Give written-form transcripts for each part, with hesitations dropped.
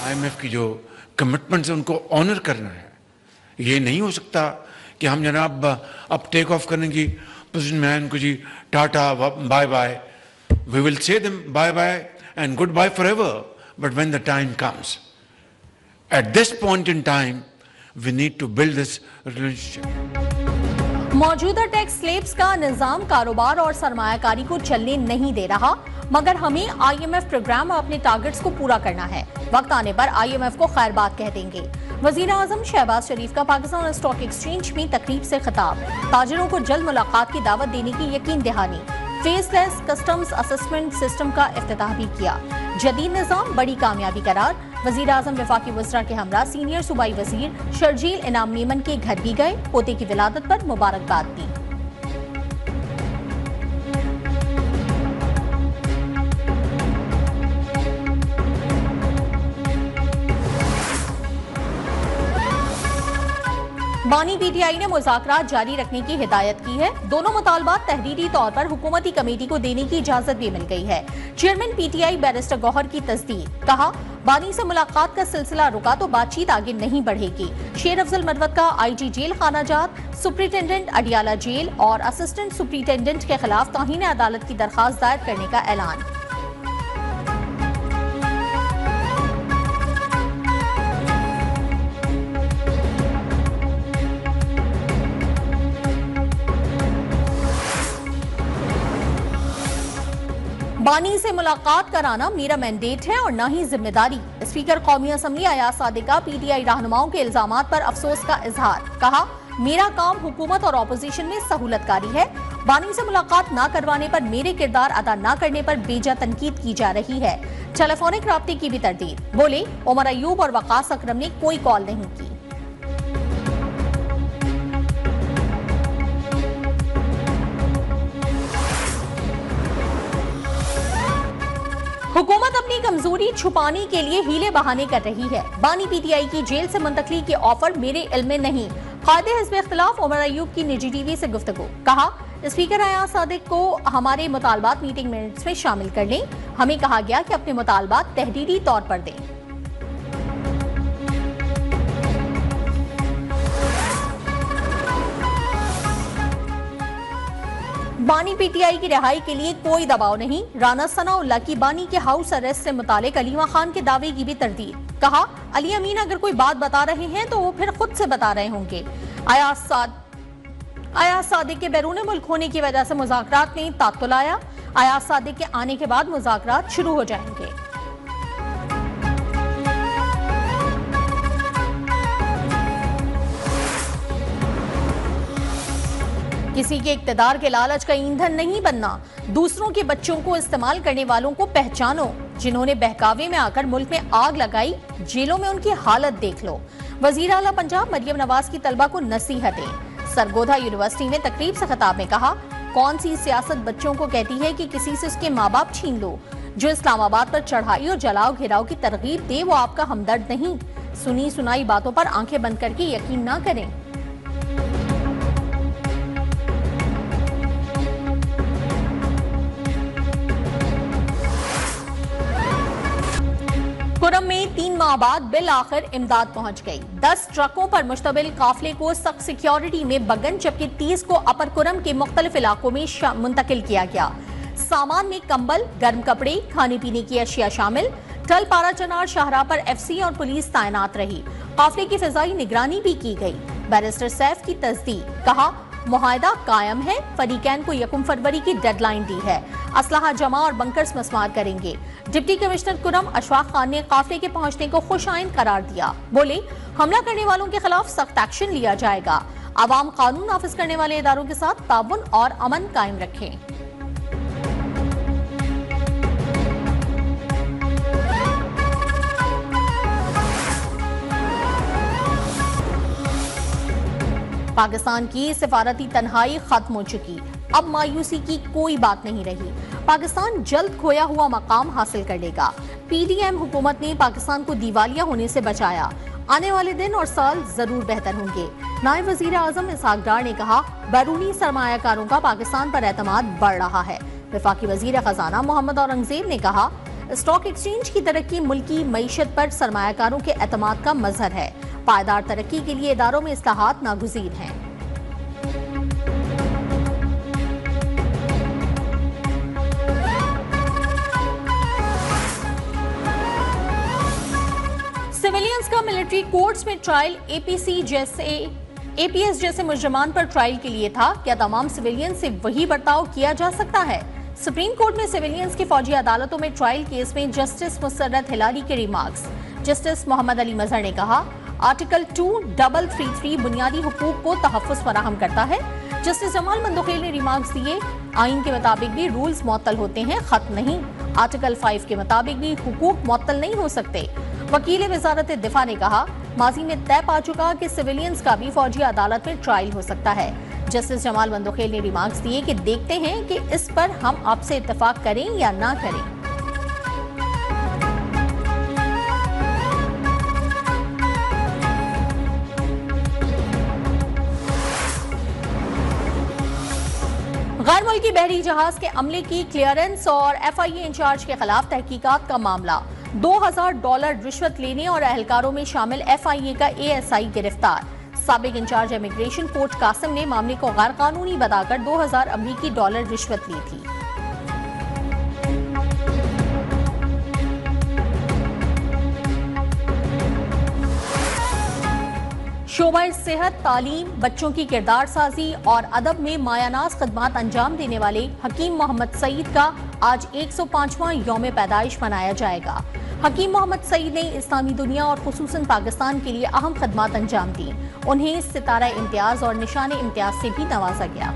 IMF की जो commitments है उनको ऑनर करना है। ये नहीं हो सकता कि हम जनाब अब टेक ऑफ करने की पोजीशन में इनको जी tata bye bye, we will say them bye bye and good bye for ever, but when the time comes, at this point in time we need to build this relationship. मौजूदा tax slabs का निजाम कारोबार और सरमायाकारी को चलने नहीं दे रहा, मगर हमें IMF प्रोग्राम और अपने टारगेट्स को पूरा करना है। वक्त आने पर IMF को खैर बात कह देंगे। वजीर आजम शहबाज शरीफ का पाकिस्तान स्टॉक एक्सचेंज में तकरीब से खिताब, ताजिरों को जल्द मुलाकात की दावत देने की यकीन दहानी। फेसलेस कस्टम्स असेसमेंट सिस्टम का इफ्तिताह भी किया। जदीद निजाम बड़ी कामयाबी करार। वजीर आजम वफाकी वज़रा के हमरा सीनियर सूबाई वजीर शर्जील इनाम मेमन के घर भी गए, पोते की विलादत पर मुबारकबाद दी। बानी PTI ने मुज़ाकरात जारी रखने की हिदायत की है। दोनों मुतालबात तहरीरी तौर पर हुकूमती कमेटी को देने की इजाजत भी मिल गई है। चेयरमैन PTI बैरिस्टर गौहर की तस्दीक, कहा बानी से मुलाकात का सिलसिला रुका तो बातचीत आगे नहीं बढ़ेगी। शेर अफजल मरवत का IG जेल खानाजात, सुप्रिंटेंडेंट अडियाला जेल और असिस्टेंट सुप्रिंटेंडेंट के खिलाफ तौहीन अदालत की दरखास्त दायर करने का ऐलान। बानी से मुलाकात कराना मेरा मैंडेट है और न ही जिम्मेदारी। स्पीकर कौमी असम्बली अयाज सादिका PTI रहनुमाओं के इल्जामात पर अफसोस का इजहार, कहा मेरा काम हुकूमत और ऑपोजिशन में सहूलतकारी है। बानी से मुलाकात न करवाने पर, मेरे किरदार अदा न करने पर बेजा तनकीद की जा रही है। टेलीफोनिक राब्ते की भी तरदीद, बोले उमर अयूब और वकास अकरम ने कोई कॉल नहीं की। हुकूमत अपनी कमजोरी छुपाने के लिए हीले बहाने कर रही है। बानी PTI की जेल से मुंतकली के ऑफर मेरे इल्म में नहीं। कायदे हिज़्ब इख्तिलाफ उमर अयूब की निजी TV से गुफ्तगू, कहा स्पीकर अयाज सादिक को हमारे मुतालबात मीटिंग मिनट्स में शामिल कर लें। हमें कहा गया कि अपने मुतालबात तहरीरी तौर पर दें। बानी PTI की रिहाई के लिए कोई दबाव नहीं। राना सनाउल्लाह की बानी के हाउस अरेस्ट से मुतालिक अलीमा खान के दावे की भी तरदीद, कहा अली अमीन अगर कोई बात बता रहे हैं तो वो फिर खुद से बता रहे होंगे। अयाज सादिक के बैरून मुल्क होने की वजह से मुज़ाकरात में तात्तुल आया। अयाज सादिक के आने के बाद मुज़ाकरात शुरू हो जाएंगे। किसी के इक्तदार के लालच का ईंधन नहीं बनना। दूसरों के बच्चों को इस्तेमाल करने वालों को पहचानो, जिन्होंने बहकावे में आकर मुल्क में आग लगाई, जेलों में उनकी हालत देख लो। वजीर आला पंजाब मरियम नवाज की तलबा को नसीहतें। सरगोधा यूनिवर्सिटी में तकरीब से खिताब में कहा कौन सी सियासत बच्चों को कहती है कि किसी से उसके माँ बाप छीन लो। जो इस्लामाबाद पर चढ़ाई और जलाओ घिराव की तरगीब दे वो आपका हमदर्द नहीं। सुनी सुनाई बातों पर आंखें बंद करके यकीन ना करें। कुरम में 3 माह बाद बिल आखिर इमदाद पहुंच गई। 10 ट्रकों पर मुश्तमिल काफिले को सख्त सिक्योरिटी में बगन, जबकि 30 को अपर कुरम के मुख्तलिफ इलाकों में मुंतकिल किया गया। सामान में कंबल, गर्म कपड़े, खाने पीने की अशिया शामिल। टल पारा चनार शाहराह पर FC और पुलिस तैनात रही। काफिले की फिजाई निगरानी भी की गई। बैरिस्टर सैफ की तस्दीक, कहा मुआहदा कायम है। फरीकैन को 1 फरवरी की डेडलाइन दी है। असलहा जमा और बंकर्स मस्मार करेंगे। डिप्टी कमिश्नर कुरम अशफाक खान ने काफिले के पहुंचने को खुशाइन करार दिया। बोले हमला करने वालों के खिलाफ सख्त एक्शन लिया जाएगा। आवाम कानून नाफिज करने वाले इदारों के साथ ताउन और अमन कायम रखें। पाकिस्तान की सिफारती तन्हाई खत्म हो चुकी, अब मायूसी की कोई बात नहीं रही। पाकिस्तान जल्द खोया हुआ मकाम हासिल कर लेगा। PDM हुकूमत ने पाकिस्तान को दिवालिया होने से बचाया। आने वाले दिन और साल जरूर बेहतर होंगे। नायब वजीर आजम इसहाक डार ने कहा बैरूनी सरमायाकारों का पाकिस्तान पर एतमाद बढ़ रहा है। वफाकी वजीर खजाना मोहम्मद औरंगजेब ने कहा स्टॉक एक्सचेंज की तरक्की मुल्की मईशत पर सरमायाकारों के एतमाद का मजहर है। पायदार तरक्की के लिए इदारों में इस्लाहात नागुज़ीर हैं। सिविलियंस का मिलिट्री कोर्ट्स में ट्रायल एपीएस जैसे मुजरमान पर ट्रायल के लिए था। क्या तमाम सिविलियंस से वही बर्ताव किया जा सकता है? सुप्रीम कोर्ट में सिविलियंस की फौजी अदालतों में ट्रायल केस में जस्टिस मुसर्रत हिलारी के रिमार्क्स। जस्टिस मोहम्मद अली मजहर ने कहा, आर्टिकल 2333 बुनियादी हुकूक को तहफ़्फ़ुज़ फराहम करता है। जस्टिस जमाल मंदोखेल ने रिमार्क्स दिए, आइन के मुताबिक भी रूल्स मुअत्तल होते हैं, खत नहीं। आर्टिकल 5 के मुताबिक भी हुकूक मुअत्तल नहीं हो सकते। वकील वजारत दिफा ने कहा, माजी में तय पा चुका कि सिविलियंस का भी फौजी अदालत में ट्रायल हो सकता है। जस्टिस जमाल मंदोखेल ने रिमार्क्स दिए कि देखते हैं कि इस पर हम आपसे इत्तेफाक करें या ना करें। गैर मुल्की बहरी जहाज के अमले की क्लियरेंस और FIA इंचार्ज के खिलाफ तहकीकात का मामला। $2000 रिश्वत लेने और एहलकारों में शामिल FIA का ASI गिरफ्तार। साबिक इंचार्ज इमिग्रेशन पोर्ट कासिम ने मामले को गैर कानूनी बताकर $2000 रिश्वत ली थी। शोबा सेहत, तालीम, बच्चों की किरदार साजी और अदब में मायानाज खदमात अंजाम देने वाले हकीम मोहम्मद सईद का आज 105वां यौम पैदाइश मनाया जाएगा। हकीम मोहम्मद सईद ने इस्लामी दुनिया और खुसूसन पाकिस्तान के लिए अहम खदमात अंजाम दी। उन्हें सितारा इम्तियाज और निशान इम्तियाज से भी नवाजा गया।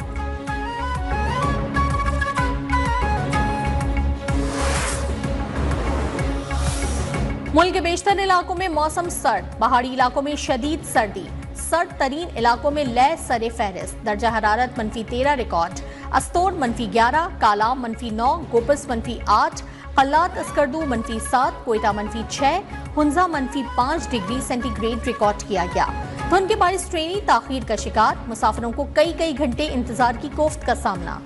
मुल्क के बेशतर इलाकों में मौसम सर्द, पहाड़ी इलाकों में शदीद सर्दी। सर्द तरीन इलाकों में लय सरे फहरिस्त। दर्जा हरारत -13 record. Astore -11, Kalam -9, Gupis -8, Kalat Skardu -7, Quetta -6, Hunza -5 degree centigrade record किया गया। धुंध के बारिश ट्रेनी ताखीर का शिकार, मुसाफिरों को कई घंटे इंतजार की कोफ्त का सामना।